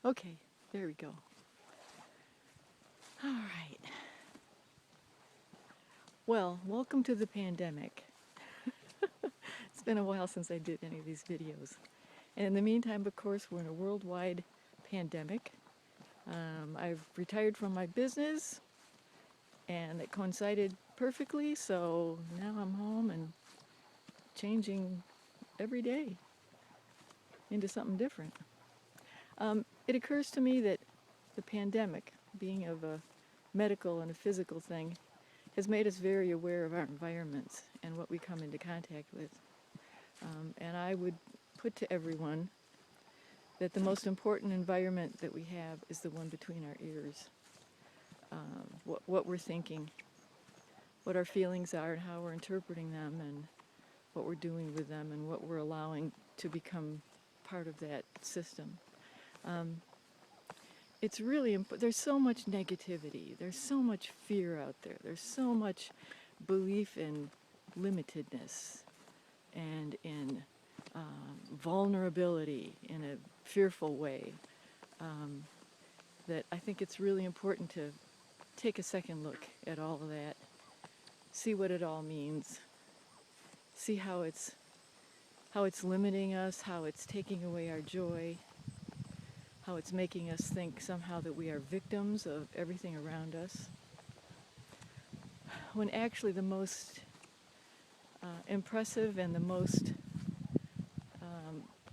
Okay, there we go. All right. Well, welcome to the pandemic. It's been a while since I did any of these videos. And in the meantime, of course, we're in a worldwide pandemic. I've retired from my business, and it coincided perfectly, so now I'm home and changing every day into something different. It occurs to me that the pandemic, being of a medical and a physical thing, has made us very aware of our environments and what we come into contact with. And I would put to everyone that the most important environment that we have is the one between our ears. What we're thinking, what our feelings are, and how we're interpreting them, and what we're doing with them, and what we're allowing to become part of that system. It's really important. There's so much negativity. There's so much fear out there. There's so much belief in limitedness and in vulnerability in a fearful way, that I think it's really important to take a second look at all of that, see what it all means, see how it's limiting us, how it's taking away our joy, how it's making us think somehow that we are victims of everything around us, when actually the most impressive and the most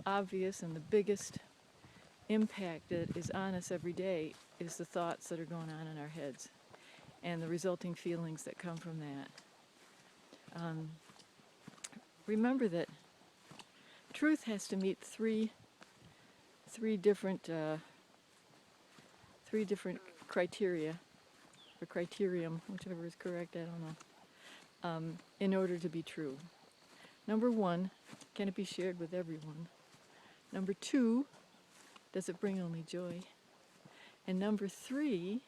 obvious and the biggest impact that is on us every day is the thoughts that are going on in our heads and the resulting feelings that come from that. Remember that truth has to meet three different criteria, or criterion, whichever is correct, I don't know, in order to be true. Number one, can it be shared with everyone? Number two, does it bring only joy? And number three,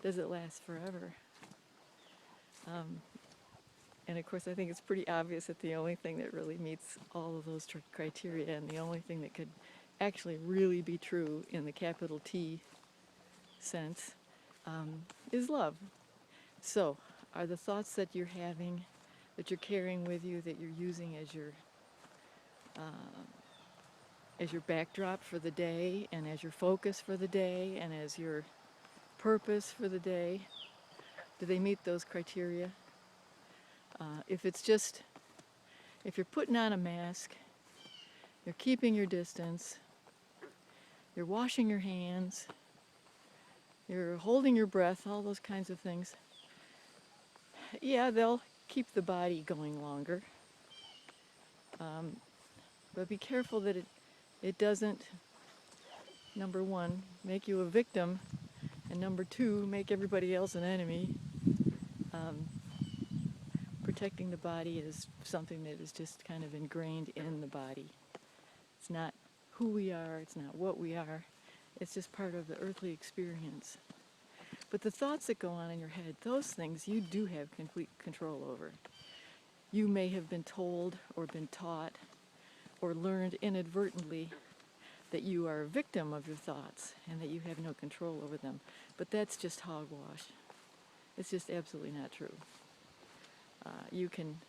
does it last forever? And of course, I think it's pretty obvious that the only thing that really meets all of those criteria, and the only thing that could actually really be true in the capital T sense, is love. So, are the thoughts that you're having, that you're carrying with you, that you're using as your backdrop for the day, and as your focus for the day, and as your purpose for the day, do they meet those criteria? If it's just, if you're putting on a mask, you're keeping your distance, you're washing your hands, you're holding your breath, all those kinds of things, yeah, they'll keep the body going longer. But be careful that it doesn't, number one, make you a victim, and number two, make everybody else an enemy. Protecting the body is something that is just kind of ingrained in the body. It's not who we are, it's not what we are, it's just part of the earthly experience. But the thoughts that go on in your head, those things you do have complete control over. You may have been told or been taught or learned inadvertently that you are a victim of your thoughts and that you have no control over them. But that's just hogwash. It's just absolutely not true. You can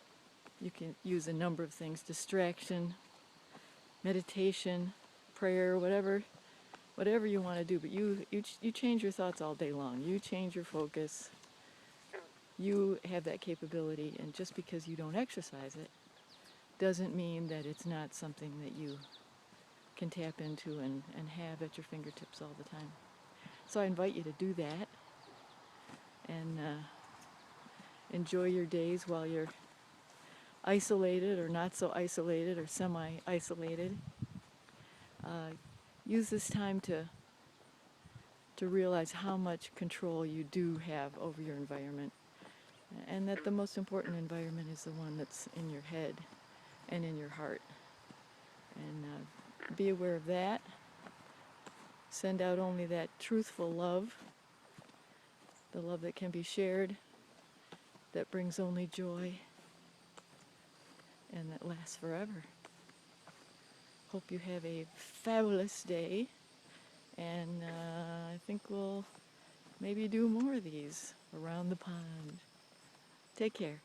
use a number of things: distraction, meditation, prayer, whatever you want to do. But you change your thoughts all day long. You change your focus. You have that capability, and just because you don't exercise it doesn't mean that it's not something that you can tap into and have at your fingertips all the time. So I invite you to do that and enjoy your days while you're isolated or not so isolated or semi-isolated. Use this time to realize how much control you do have over your environment, and that the most important environment is the one that's in your head and in your heart. And be aware of that. Send out only that truthful love, the love that can be shared, that brings only joy, and that lasts forever. Hope you have a fabulous day. And I think we'll maybe do more of these around the pond. Take care.